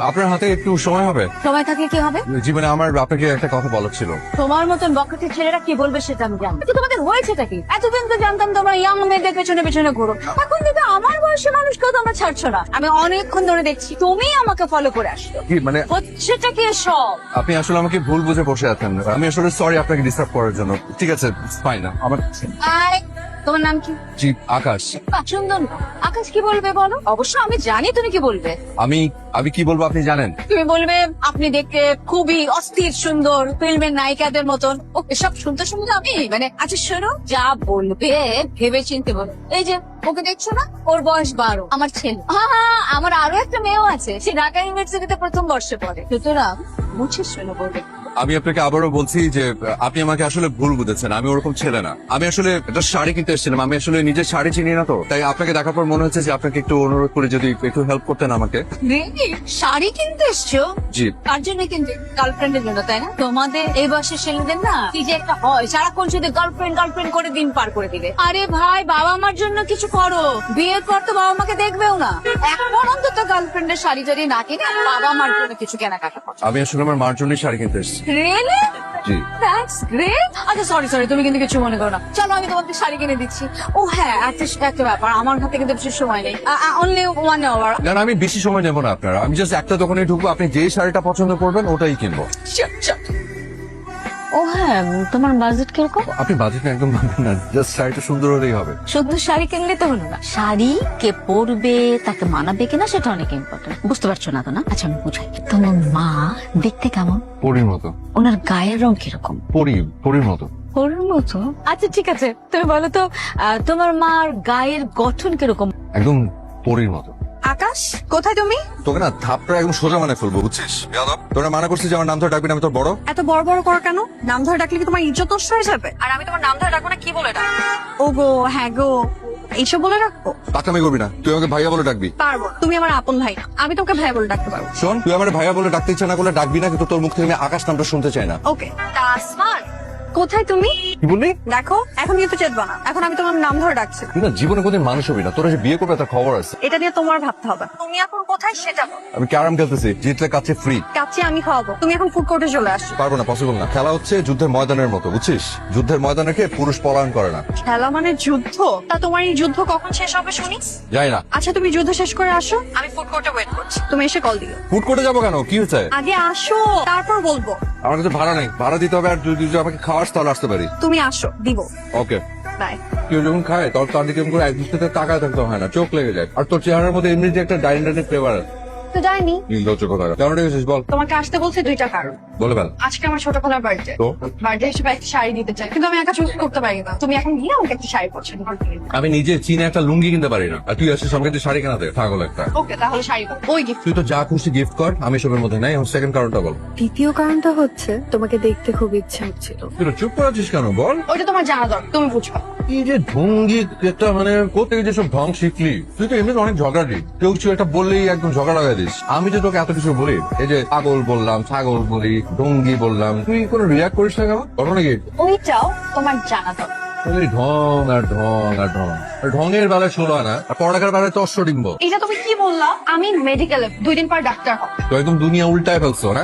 আপনার হাতে একটু সময় হবে? সময় থাকলে কি হবে? জীবনে আমার আপনাকে একটা কথা বলার ছিল। তোমার মতন বকটের ছেলেরা কি বলবে সেটা আমি জানি। তো তোমাদের হয়েছেটা কি? এতদিন তো জানতাম তোমরা ইয়াং মেয়েদের পেছনে পেছনে ঘুরো, এখন কিন্তু আমার বয়সী মানুষকেও তোমরা ছাড়ছো না। আমি অনেকক্ষণ ধরে দেখছি তুমি আমাকে ফলো করে আসছো। কি মানে হচ্ছেটা কি সব? আপনি আসলে আমাকে ভুল বুঝে বসে আছেন। আমি আসলে সরি আপনাকে ডিস্টার্ব করার জন্য। ঠিক আছে, ফাইন। আমার আয়, তোমার নাম কি? জি আকাশ। সুন্দর না? আকাশ কি বলবে বলো? অবশ্য আমি জানি তুমি কি বলবে। আমি আমি কি বলবো আপনি জানেন? তুমি বলবে আপনি দেখতে খুবই অস্থির সুন্দর, ফিল্মের নায়িকাদের মতন। ও এসব শুনতে শুনতে আমি মানে আচ্ছা শোনো, যা বলবে ভেবে চিনতে বলো। এই যে ওকে দেখছো না, ওর বয়স 12, আমার ছেলে। হ্যাঁ, আমার আরো একটা মেয়েও আছে, সে ঢাকা ইউনিভার্সিটিতে প্রথম বর্ষে পড়ে। সুতরাং মুছে শুনে বলবে। আমি আপনাকে আবারও বলছি যে আপনি আমাকে আসলে ভুল বুঝেছেন। আমি ওরকম ছেলে না। আমি আসলে একটা শাড়ি কিনতে এসেছিলাম। আমি আসলে নিজের শাড়ি চিনি না, তো তাই আপনাকে দেখার পর মনে হচ্ছে যে আপনাকে একটু অনুরোধ করে যদি একটু হেল্প করতেন আমাকে। শাড়ি কিনতে এসছো? জি। কার জন্য কিনতে? গার্লফ্রেন্ডের জন্য, তাই না? তোমাদের এই বয়সের ছেলেদের না কি যে একটা হয়, সারাক্ষণ শুধু গার্লফ্রেন্ড গার্লফ্রেন্ড করে দিন পার করে দিবে। আরে ভাই, বাবা মার জন্য কিছু করো। বিয়ের পর তো বাবা মাকে দেখবেও না। এখন অন্তত গার্লফ্রেন্ডের শাড়ি টাড়ি না কিনে বাবা মার জন্য কিছু কেনাকাটা করো। আমি আসলে আমার মার জন্যই শাড়ি কিনতে এসেছি। রিয়েলি? জি। That's great. আচ্ছা সরি, তুমি কিন্তু কিছু মনে করো না। চলো আমি তোমাকে শাড়ি কিনে দিচ্ছি। ও হ্যাঁ, একটা ব্যাপার, আমার হাতে কিন্তু বেশি সময় নেই, অনলি 1 আওয়ার। না না, আমি বেশি সময় নেবো না আপনার। আমি জাস্ট একটা দোকানে ঢুকবো, আপনি যেই শাড়িটা পছন্দ করবেন ওটাই কিনবো। ও হ্যাঁ, তোমার বাজেট কিরকম? আপনি বাজেট না একদম ভাববেন না, জাস্ট শাড়িটা সুন্দর হলেই হবে। শুধু শাড়ি কিনলে তো হলো না, শাড়ি কে পরবে, তাকে মানাবে কিনা সেটা অনেক ইম্পর্টেন্ট। বুঝতে পারছো না তো? না আচ্ছা আমি বুঝাই। তোমার মা দেখতে কেমন? পরীর মতো। ওনার গায়ের রং কিরকম? পরীর মতো। ওর মতো? আচ্ছা ঠিক আছে, তুমি বলো তো তোমার মার গায়ের গঠন কিরকম? একদম পরীর মতো। আকাশ, কোথায় তুমি? তোকে না থাপড়া একদম সোজা মানে ফেলবো, বুঝছিস? তোরা মানা করছিস যে আমার নাম ধরে ডাকবি না, আমি তোর বড়। এত বড় বড় করো কেন? নাম ধরে ডাকলে কি তোমার ইজ্জত নষ্ট হয়ে যাবে? আর আমি তোমার নাম ধরে ডাকবো না কি বলে ডাকবো? ও গো, হ্যাঁ গো, এইসব বলে রাখবো? পাকামি করবি না, তুই আমাকে ভাইয়া বলে ডাকবি। পারবো, তুমি আমার আপন ভাই না, আমি তোকে ভাই বলে ডাকতে পারবো। শোন, তুই আমার ভাইয়া বলে ডাকতে ইচ্ছা না করলে ডাকবি না, কিন্তু তোর মুখ থেকে আমি আকাশ নামটা শুনতে চাই না। ওকে। তাসমান, কোথায় তুমি? কি বললি? দেখো এখন কিন্তু চেতবা না, এখন আমি তোমার নাম ধরে ডাকছি না। তুই না জীবনে কোনদিন মানুষ হবি না। তোরা যে বিয়ে করবে তার খবর আছে। এটা নিয়ে তোমার ভাবতে হবে। তুমি এখন কোথায় সেটা বলো। আমি ক্যারাম খেলতেছি, জিতলে কাছে ফ্রি। কাচ্চি আমি খাওয়াবো, তুমি এখন ফুড কোর্টে চলে আসো। পারবো না, পসিবল না। খেলা হচ্ছে যুদ্ধের ময়দানের মতো, বুঝছিস? যুদ্ধের ময়দানে কে পুরুষ পলায়ন করে না। খেলা মানে যুদ্ধ? তা তোমার এই যুদ্ধ কখন শেষ হবে শুনি? যাই না। আচ্ছা তুমি যুদ্ধ শেষ করে আসো, আমি ফুড কোর্টে ওয়েট করছি, তুমি এসে কল দিও। ফুড কোর্টে যাবো কেন? কি হয়েছে? আগে আসো, তারপর বলবো। আমার কাছে ভাড়া নেই, ভাড়া দিতে হবে। আর যদি আমাকে খাওয়াস তাহলে আসতে পারি। তুমি আসো, দিব। ওকে। বাই। কেউ যখন খায় তখন তার দিকে করে এক দৃষ্টিতে তাকায় থাকতে হয় না, চোখ লেগে যায়। আর তোর চেহারার মধ্যে এমনি যে একটা ডাইন ফ্লেভার আছে। তো যাইনি। নির্লজ্জ কথা। কেমন রেখেছিস বল? তোমাকে আসতে বলছে দুইটা কারণ। বলে ফেল। আজকে আমার ছোট খালার বার্থডে, তো বার্থডে হিসেবে একটা শাড়ি দিতে চাই, কিন্তু আমি একা চুজ করতে পারি না। তুমি এখন গিয়ে আমাকে একটা শাড়ি পছন্দ করতে। আমি নিজে চীনে একটা লুঙ্গি কিনতে পারি না, আর তুই আসিস আমাকে তুই শাড়ি কেনা দে, পাগল একটা। ওকে, তাহলে শাড়ি ওই গিফট। তুই তো যা খুশি গিফট কর, আমি সবের মধ্যে নাই। এখন সেকেন্ড কারণটা বল। দ্বিতীয় কারণটা হচ্ছে তোমাকে দেখতে খুব ইচ্ছা হচ্ছিল। তুই তো চুপ করে আছিস কেন বল? ওইটা তোমার জানা দরকার, তুমি বুঝবা। এই যে ঢঙ্গি একটা মানে কোথেকে যে সব ঢং শিখলি? তুই তো এমনি অনেক ঝগড়াটি। কেউ কিছু একটা বললেই একদম ঝগড়া লাগাই দিস। আমি যে তোকে এত কিছু বলি, এই যে পাগল বললাম, ছাগল বলি, ঢঙ্গি বললাম, তুই কোনো রিয়াক্ট করিস না কেন? ঘটনা কি? ওইটাও তোমার জানা দরকার। ওই ঢং আর ঢং আর ঢং। আর ঢঙের বেলায় ষোলো আনা, আর পড়ালেখার বেলায় তো অষ্টডিম্ব। এটা তুমি কি বললা? আমি মেডিকেলে 2 দিন পর ডাক্তার হব। তো একদম দুনিয়া উল্টায় ফেলছো না?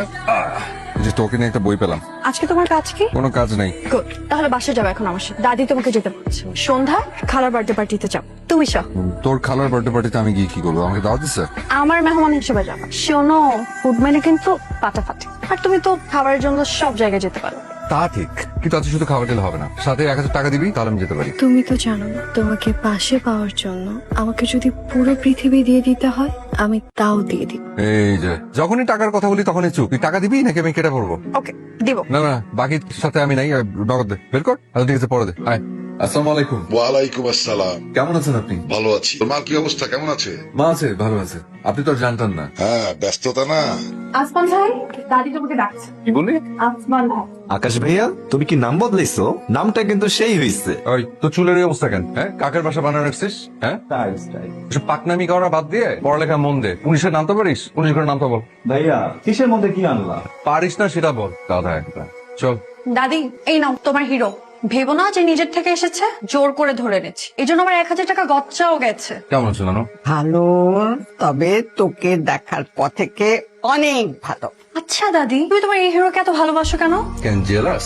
যে তোকে নিয়ে একটা বই পেলাম। আজকে তোমার কাজ কি? কোনো কাজ নাই। গুড, তাহলে বাসে যাবে এখন আমার সাথে। দাদি তোমাকে যেতে বলছে। সন্ধ্যা খালার বার্থডে পার্টিতে যাও, তুমি সব। তোর খালার বার্থডে পার্টিতে আমি গিয়ে কি করবো? আমাকে দাওয়াত দিচ্ছে? আমার মেহমান হিসেবে যাবে। শোনো, ফুড মেনে কিন্তু ফাটাফাটি। আর তুমি তো খাবারের জন্য সব জায়গায় যেতে পারো। তা ঠিক, কিন্তু আজ শুধু খাবার দিলে হবে না, সাথে 1000 টাকা দিবি তাহলে আমি যেতে পারি। তুমি তো জানো না, তোমাকে পাশে পাওয়ার জন্য আমাকে যদি পুরো পৃথিবী দিয়ে দিতে হয় আমি তাও দিয়ে দিব। এই যে যখনই টাকার কথা বলি তখনই চুপ। তুই টাকা দিবি নাকি আমি কেটে পড়বো? ওকে, দিব। না না, বাকির সাথে আমি নাই। নগদ দে, বের কর। আচ্ছা ঠিক আছে, পরে দে। আয়। আসসালামু আলাইকুম। ওয়ালাইকুম আসসালাম। কেমন আছেন আপনি? ভালো আছি। তোমার কি অবস্থা, কেমন আছে? মা আছে, ভালো আছে। আপনি তো আর জানতেন না। হ্যাঁ, ব্যস্ততা না। আসমান ভাই, দাদি তোমাকে ডাকছে। কি বলি? আসমান ভাই। আকাশ ভাইয়া, তুমি কি নাম বদলাইছো? নামটা কিন্তু সেই হইছে। ওই তো চুলের এই অবস্থা কেন? হ্যাঁ, কাকের বাসা বানানো রাখছিস? হ্যাঁ, এসব পাকনামি করা বাদ দিয়ে পড়ালেখা মন দে। পুলিশের নাম তো পারিস? পুলিশ করে নাম তো বল। ভাইয়া কিসের মধ্যে কি আনলা? পারিস না সেটা বল। দাদা একটা চল। দাদি, এই নাও তোমার হিরো। ভেবো না যে নিজের থেকে এসেছে, জোর করে ধরে এনেছি। এই জন্য আমার 1000 টাকা গচ্চাও গেছে। কেমন আছো নানু? ভালো, তবে তোকে দেখার পর থেকে অনেক ভালো। আচ্ছা দাদি, তুমি তোমার এই হিরোকে এত ভালোবাসো কেন? Can jealous?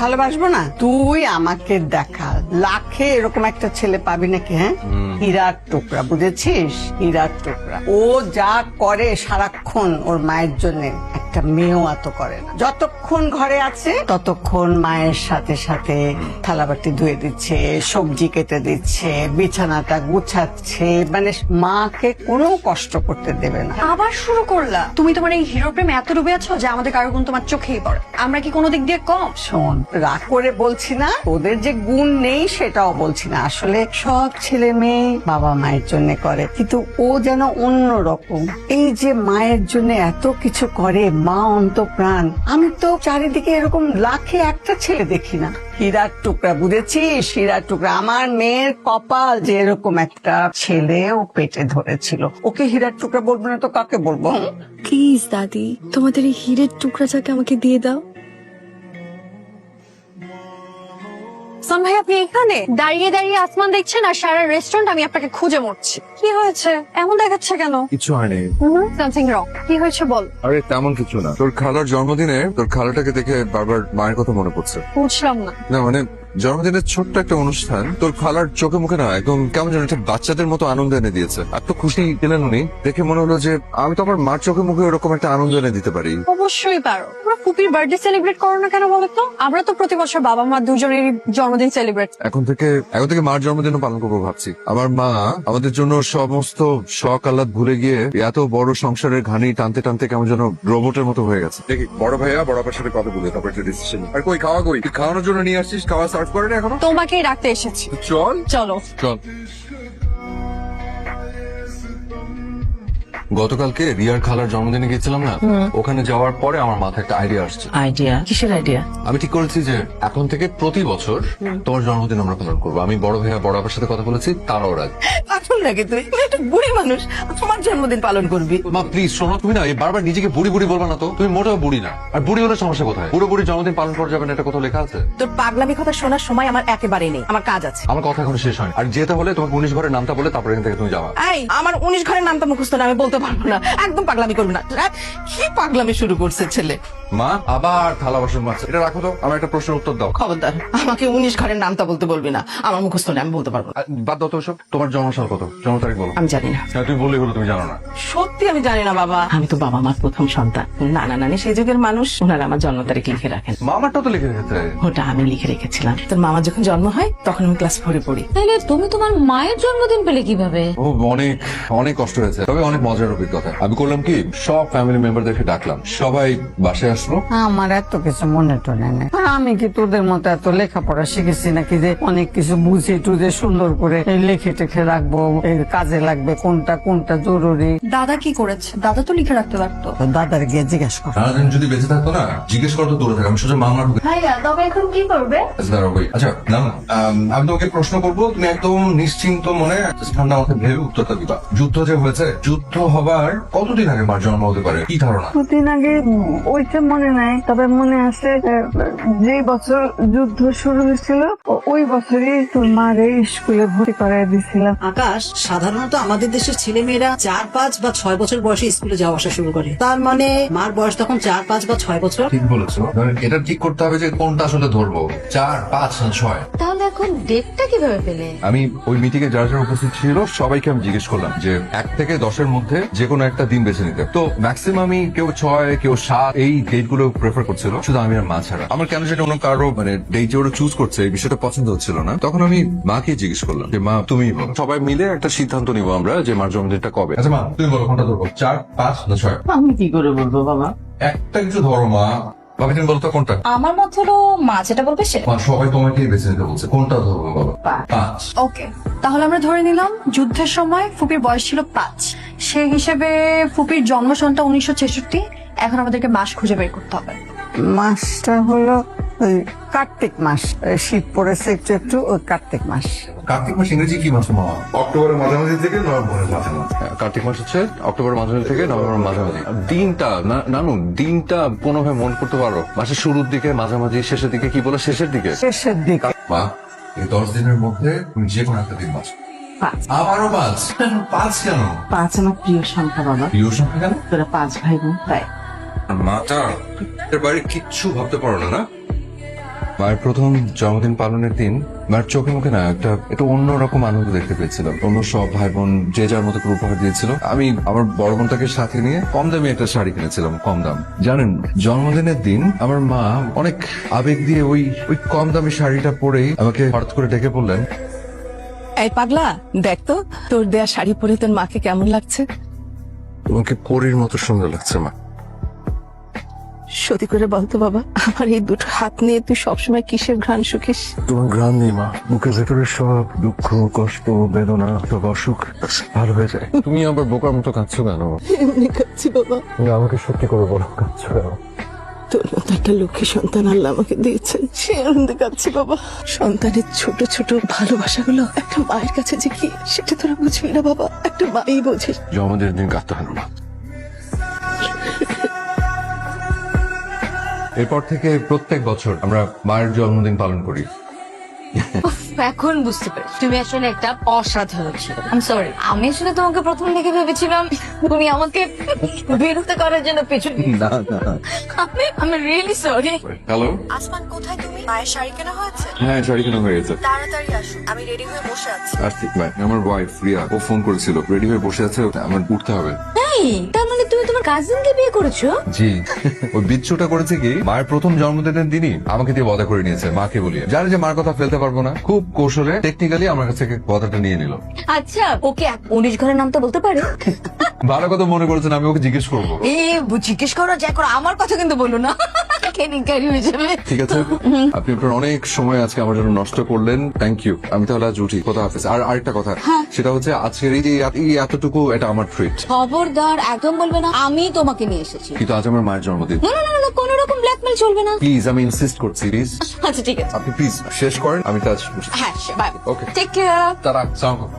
ভালোবাসবো না? তুই আমাকে দেখা, লাখে এরকম একটা ছেলে পাবি নাকি? হ্যাঁ, হীরার টুকরা, বুঝেছিস? হীরার টুকরা। ও যা করে সারাক্ষণ ওর মায়ের জন্য, একটা মেয়েও এত করে না। যতক্ষণ ঘরে আছে ততক্ষণ মায়ের সাথে সাথে থালাবাটি ধুয়ে দিচ্ছে, সবজি কেটে দিচ্ছে, বিছানাটা গুছাচ্ছে, মানে মাকে কোনো কষ্ট করতে দেবে না। আবার শুরু করলা? তুমি তোমার এই হিরো প্রেমে এত ডুবে আছো যে আমাদের কারো গুণ তোমার চোখেই পড়ে। আমরা কি কোনো দিক দিয়ে কম? শোন, রাগ করে বলছি না, ওদের যে গুণ নেই সেটাও বলছি না। আসলে সব ছেলে মেয়ে বাবা মায়ের জন্য করে, কিন্তু ও যেন অন্য রকম। এই যে মায়ের জন্য এত কিছু করে, মা অন্তপ্রাণ। আমি তো চারিদিকে এরকম লাখে একটা ছেলে দেখি না। হীরার টুকরা, বুঝেছিস? হীরার টুকরা। আমার মেয়ের কপাল যে এরকম একটা ছেলে ও পেটে ধরেছিল। ওকে হীরার টুকরা বলবো না তো কাকে বলবো? প্লিজ দাদি, তোমাদের এই হীরের টুকরাটাকে আমাকে দিয়ে দাও। সান ভাই, আপনি এখানে দাঁড়িয়ে দাঁড়িয়ে আসমান দেখছেন আর সারা রেস্টুরেন্ট আমি আপনাকে খুঁজে মরছি। কি হয়েছে? এমন দেখাচ্ছে কেন? কিছু হয়নি। Something wrong. কি হয়েছে বল। আরে তেমন কিছু না, তোর খালার জন্মদিনে তোর খালাটাকে দেখে বারবার মায়ের কথা মনে পড়ছে। বুঝলাম না। না মানে জন্মদিনের ছোট্ট একটা অনুষ্ঠান, তোর খালার চোখে মুখে না একদম কেমন যেন একটা বাচ্চাদের মতো আনন্দ এনে দিয়েছে। আর তো খুশি দিলেন উনি, দেখে মনে হলো যে আমি তো আমার মার চোখে মুখে ওরকম একটা আনন্দ এনে দিতে পারি। অবশ্যই পারো। তোমরা ফুপির বার্থডে সেলিব্রেট করো না কেন বলো তো? আমরা তো প্রতি বছর বাবা মা দুজনেরই জন্মদিন সেলিব্রেট। এখন থেকে মার জন্মদিন পালন করবো ভাবছি। আমার মা আমাদের জন্য সমস্ত শখ আহ্লাদ ভুলে গিয়ে এত বড় সংসারের ঘানি টানতে টানতে কেমন যেন রোবটের মতো হয়ে গেছে। দেখি বড় ভাইয়া বড় আপার সাথে কথা বলে তারপর একটা ডিসিশন। আর কই খাওয়া কই? তুই খাওয়ানোর জন্য নিয়ে আসছিস, খাওয়া সার্ভ করে না এখনো? তোমাকেই রাখতে এসেছি। চল চলো। চল। গতকালকে রিয়ার খালার জন্মদিনে গেছিলাম না, ওখানে যাওয়ার পরে আমার মাথায় একটা আইডিয়া আসছে। আইডিয়া? কিসের আইডিয়া? আমি ঠিক করেছি যে এখন থেকে প্রতি বছর তোমার জন্মদিন আমরা পালন করবো। আমি বড় ভাইয়া বড় আপার সাথে কথা বলেছি, তারাও রাজি। পাগল নাকি তুই? তুই একটা বুড়ি মানুষ, তোমার জন্মদিন পালন করবি? মা প্লিজ শোনো, তুমি না এই বারবার নিজেকে বুড়ি বুড়ি বলবা না তো। তুমি মোটেও বুড়ি না। আর বুড়ি হলে সমস্যা কোথায়? বুড়ো বুড়ি জন্মদিন পালন করা যাবে না, এটা কোথাও লেখা আছে? তোর পাগলামি কথা শোনার সময় আমার একেবারেই নেই, আমার কাজ আছে। আমার কথা এখন শেষ হয়নি। আর যেতে হলে তোমাকে 19 ঘরের নামটা বলে তারপরে এখান থেকে তুমি যাবা। এই, আমার 19 ঘরের নামটা মুখস্থ না, আমি বলতে পারবো না। একদম পাগলামি করবি না। কি পাগলামি শুরু করছে ছেলে? মা আবার থালা বাসন মাছ, এটা রাখো তো, আমার একটা প্রশ্নের উত্তর দাও। খবরদার, আমাকে 19 ঘরের নামটা বলতে বলবি না। আমার মুখস্থ না, আমি বলতে পারবো না। বাদ দাও তো সব। তোমার জন্মসাল কত? জন্ম তারিখ বলো। আমি জানি না। হ্যাঁ, তুমি বললেই হলো তুমি জানো না। সত্যি আমি জানি না বাবা। আমি তো বাবা মার প্রথম সন্তান। নানা নানি সেই যুগের মানুষ, ওনারা আমার জন্ম তারিখ লিখে রাখেন। মামারটা তো লিখে রেখেছে। ওটা আমি লিখে রেখেছিলাম। তোর মামার যখন জন্ম হয় তখন আমি ক্লাস 4 পড়ি। তাহলে তুমি তোমার মায়ের জন্মদিন পেলে কিভাবে? ও অনেক অনেক কষ্ট হয়েছে, তবে অনেক মজার অভিজ্ঞতা। আমি করলাম কি, সব ফ্যামিলি মেম্বারদেরকে ডাকলাম, সবাই বাসায় আসলো। আমার এত কিছু মনে টনে নেই। আর আমি কি তোদের মতো এত লেখাপড়া শিখেছি নাকি যে অনেক কিছু বুঝে টুঝে সুন্দর করে এই লেখে টেখে রাখবো, এই কাজে লাগবে, কোনটা কোনটা জরুরি। দাদা কি করেছে? দাদা তো লিখে রাখতে পারতো। তো দাদার গিয়ে জিজ্ঞেস কর। সারাদিন যদি বেঁচে থাকতো না, জিজ্ঞেস করতো দূরে থাকে, আমি সোজা মামলার ঢুকে। ভাইয়া তবে এখন কি করবে? আচ্ছা না আমি তোমাকে প্রশ্ন করবো, তুমি একদম নিশ্চিন্ত মনে ঠান্ডা মাথায় ভেবে উত্তরটা দিবা। যুদ্ধ যে হয়েছে, যুদ্ধ হবার কতদিন আগে মার জন্ম হতে পারে? কি ধারণা? দুদিন আগে, ওইটা মনে নাই, তবে মনে আছে যে বছর যুদ্ধ শুরু হয়েছিল ওই বছরই তোর মারে স্কুলে ভর্তি করাই দিছিলাম। আকাশ, সাধারণত আমাদের দেশের ছেলে মেয়েরা 4, 5 বা 6 বছর বয়সে স্কুলে যাওয়া আসা শুরু করে। তার মানে মার বয়স তখন 4, 5 বা 6 বছর। ঠিক বলেছো। এটা ঠিক করতে হবে যে কোনটা আসলে ধরবো, 4, 5 না 6। তাহলে এখন ডেটটা কিভাবে পেলে? আমি ওই মিটিং এ যারা যারা উপস্থিত ছিল সবাইকে আমি জিজ্ঞেস করলাম যে 1 থেকে 10-এর মধ্যে যে কোনো একটা দিন বেছে নিতে। তো ম্যাক্সিমামই কেউ 6, কেউ 7 এই ডেট গুলো প্রেফার করছিল, শুধু আমি আর মা ছাড়া। আমার কেন সেটা অন্য কারো মানে ডেট যে ওরা চুজ করছে এই বিষয়টা পছন্দ হচ্ছিল না। তখন আমি মাকে জিজ্ঞেস করলাম যে মা তুমি বলো, সবাই মিলে একটা সিদ্ধান্ত নিবো আমরা যে মার জন্মদিনটা কবে। আচ্ছা মা তুমি বলো কোনটা ধরবো, 4, 5 না 6? আমি কি করে বলবো বাবা? একটা কিছু ধরো মা। বাবা তুমি বলো তো কোনটা? আমার মত হলো মা যেটা বলবে সে। মা সবাই তোমাকেই বেছে নিতে বলছে, কোনটা ধরবো বাবা? 5। ওকে, তাহলে আমরা ধরে নিলাম যুদ্ধের সময় ফুপির বয়স ছিল 5। সেই হিসেবে ফুপির জন্ম সনটা 1966। এখন আমাদেরকে মাস খুঁজে বের করতে হবে। মাসটা হলো ওই কার্তিক মাস, শীত পড়েছে একটু একটু, ওই কার্তিক মাস। কার্তিক মাস ইংরেজি কি মাস মামা? অক্টোবরের মাঝামাঝি থেকে নভেম্বরের মাঝামাঝি। কার্তিক মাস হচ্ছে অক্টোবরের মাঝামাঝি থেকে নভেম্বরের মাঝামাঝি। দিনটা নানু, দিনটা কোনোভাবে মনে করতে পারো? মাসের শুরুর দিকে, মাঝামাঝি, শেষের দিকে, কি বলে শেষের দিকে? শেষের দিক। মা, এই 10 দিনের মধ্যে তুমি যে কোনো একটা দিন বাঁচো। 5 আবারও 5? 5 কেন? 5 আমার প্রিয় সংখ্যা বাবা। প্রিয় সংখ্যা কেন? তোরা 5 ভাই বোন, তাই। মাটা এর বাইরে কিচ্ছু ভাবতে পারো না, না? মায়ের প্রথম জন্মদিন পালনের দিন মায়ের চোখে মুখে না একটা অন্যরকম আনন্দ দেখতে পেয়েছিলাম। অন্য সব ভাই বোন যে যার মতো করে উপহার দিয়েছিল, আমি আমার বড় বোনটাকে সাথে নিয়ে কম দামে একটা শাড়ি কিনেছিলাম, কম দাম। জানেন, জন্মদিনের দিন আমার মা অনেক আবেগ দিয়ে ওই কম দামি শাড়িটা পরেই আমাকে হঠাৎ করে ডেকে বললেন, এই পাগলা, দেখ তো তোর দেয়া শাড়ি পরে তোর মাকে কেমন লাগছে। তোমাকে পরীর মতো সুন্দর লাগছে মা। সত্যি করে বলতো বাবা, আমার এই দুটো হাত নিয়ে তুই সবসময় কিসের ঘ্রাণ শুকিস? তোমার ঘ্রাণ নেই মা, বুকের ভেতরে সব দুঃখ, কষ্ট, বেদনা, সব অসুখ ভালো হয়ে যায়। তুমি আবার বোকার মতো কাঁদছো কেন? এমনি কাচ্ছি বাবা। তুমি আমাকে সত্যি করে বলো, কাঁদছো কেন? তোর মতো একটা লক্ষ্মী সন্তান আল্লাহ আমাকে দিয়েছেন, সে আনন্দে কাচ্ছি বাবা। সন্তানের ছোট ছোট ভালোবাসাগুলো একটা মায়ের কাছে যে কি, সেটা তোরা বুঝবি না বাবা, একটা মাই বোঝে। জন্মদিনের দিন কাঁদতে হয় না। এরপর থেকে প্রত্যেক বছর আমরা মায়ের জন্মদিন পালন করি। এখন বুঝতে পেরেছি তুমি আসলে একটা অসাধারণ ছিল। আই এম সরি, আমি আসলে তোমাকে প্রথম দেখে ভেবেছিলাম তুমি আমাকে বিরক্ত করার জন্য পেছনে। না না, আমি রিয়েলি সরি। হ্যালো। আসমান, কোথায় তুমি? মায়ের শাড়ি কেনা হয়েছে? হ্যাঁ, শাড়ি কেনা হয়ে গেছে। তাড়াতাড়ি আসো, আমি রেডি হয়ে বসে আছি। আর্থিক ভাই, আমার ওয়াইফ রিয়া, ও ফোন করেছিল, রেডি হয়ে বসে আছে, আমার উঠতে হবে। তার মানে তুমি তোমার কাজিনকে বিয়ে করেছো? জি, ওই বিচ্ছুটা করেছে কি, মায়ের প্রথম জন্মদিনের দিনই আমাকে দিয়ে বদা করে নিয়েছে, মাকে বলিয়ে। জানে যে মার কথা ফেলতে পারবো না, খুব কৌশলে টেকনিক্যালি আমার কাছ থেকে বদাটা নিয়ে নিল। আচ্ছা, ওকে 19 ঘরের নাম তো বলতে পারে? ভালো কথা মনে করেছেন, আমি ওকে জিজ্ঞেস করবো। জিজ্ঞেস করো, যা করো, আমার কথা কিন্তু বলো না, কেনিকারি হয়ে যাবে। ঠিক আছে, আপনি আপনার অনেক সময় আজকে আমার জন্য নষ্ট করলেন, থ্যাংক ইউ। আমি তাহলে আজ উঠি, কথা হাফেজ। আর আরেকটা কথা, সেটা হচ্ছে আজকের এই যে এই এতটুকু, এটা আমার ট্রিট। খবরদার একদম বলবে না আমি তোমাকে নিয়ে এসেছি। কিন্তু আজ আমার মায়ের জন্মদিন। না না না না, কোনো রকম ব্ল্যাকমেল চলবে না। প্লিজ, আমি ইনসিস্ট করছি, প্লিজ। আচ্ছা ঠিক আছে, আপনি প্লিজ শেষ করেন, আমি কাজ। হ্যাঁ বাই। Okay, take care. তারা সালাম।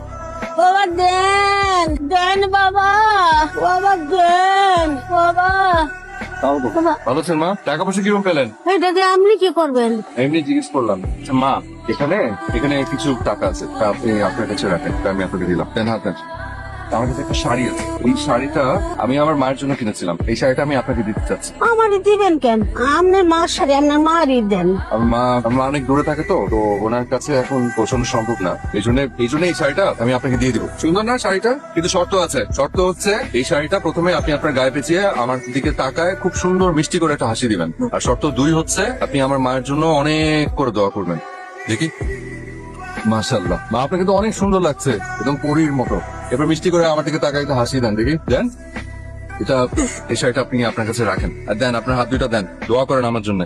বাবা দেন দেন, বাবা বাবা দেন, বাবা। ভালো আছেন মা? টাকা পয়সা কিরকম পেলেন? এটা দিয়ে আপনি কি করবেন? এমনি জিজ্ঞেস করলাম। আচ্ছা মা, এখানে কিছু টাকা আছে, তা আপনি আপনার কাছে রাখেন, তা আমি আপনাকে দিলাম। দেন হাত দেন। আমার কাছে একটা শাড়ি আছে, এই শাড়িটা আমি আমার মায়ের জন্য কিনেছিলাম, এই শাড়িটা আমি আপনাকে দিতে চাচ্ছি। আমারই দিবেন কেন? আপনার মার শাড়ি আপনার মারই দেন। আমার অনেক দূরে থাকে, তো ওনার কাছে এখন পৌঁছানো সম্ভব না, এই জন্য এই শাড়িটা আমি আপনাকে দিয়ে দিব। সুন্দর না শাড়িটা? কিন্তু শর্ত আছে। শর্ত হচ্ছে এই শাড়িটা প্রথমে আপনি আপনার গায়ে পেঁচিয়ে আমার দিকে তাকায় খুব সুন্দর মিষ্টি করে একটা হাসি দিবেন। আর শর্ত 2 হচ্ছে আপনি আমার মায়ের জন্য অনেক করে দোয়া করবেন। দেখি, মাশাআল্লাহ মা, আপনাকে তো অনেক সুন্দর লাগছে, একদম পরীর মতো। এবার মিষ্টি করে আমার দিকে তাকায় একটা হাসি দেন, দেখি দেন। এই শাড়িটা আপনি আপনার কাছে রাখেন, আর দেন আপনার হাত দুইটা দেন, দোয়া করেন আমার জন্য।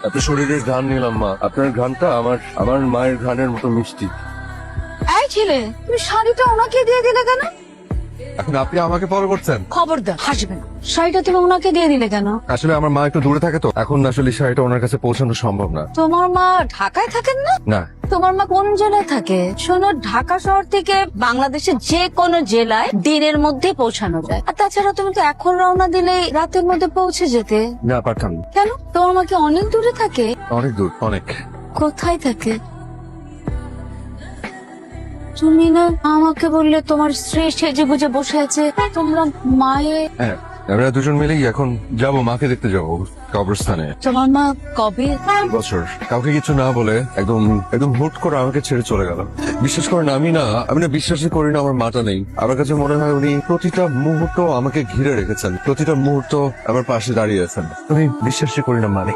আপনার শরীরের ঘ্রাণ নিলাম মা, আপনার ঘ্রাণটা আমার মায়ের ঘ্রাণের মতো মিষ্টি। এই ছেলে, তুমি শাড়িটা ওনাকে দিয়ে দিলে কেন? এখন আপনি আমাকে ফলো করছেন? খবরদার হাসবে না, শাড়িটা তুমি ওনাকে দিয়ে দিলে কেন? আসলে আমার মা একটু দূরে থাকে, তো এখন আসলে শাড়িটা ওনার কাছে পৌঁছানো সম্ভব না। তোমার মা ঢাকায় থাকেন না? না। তোমার মা কোন জেলায় থাকে? শোনো, ঢাকা শহর থেকে বাংলাদেশের যে কোনো জেলায় দিনের মধ্যে পৌঁছানো যায়। আর তাছাড়া তুমি তো এখন রওনা দিলে রাতের মধ্যে পৌঁছে যেতে। না, পারতাম। কেন? তোমার মা কি অনেক দূরে থাকে? অনেক দূর, অনেক। কোথায় থাকে? তুমি না আমাকে বললে তোমার স্ত্রী সেজে গুজে বসে আছে, তোমরা মায়ে। হ্যাঁ, আমরা দুজন মিলেই এখন যাবো, মাকে দেখতে যাবো কবরস্থানে। তোমার মা কবে? বছর কাউকে কিছু না বলে একদম হুট করে আমাকে ছেড়ে চলে গেল। বিশ্বাস করেন, আমি না বিশ্বাসই করি না আমার মাটা নেই। আমার কাছে মনে হয় উনি প্রতিটা মুহূর্ত আমাকে ঘিরে রেখেছেন, প্রতিটা মুহূর্ত আমার পাশে দাঁড়িয়ে আছেন। আমি বিশ্বাসই করি না মানে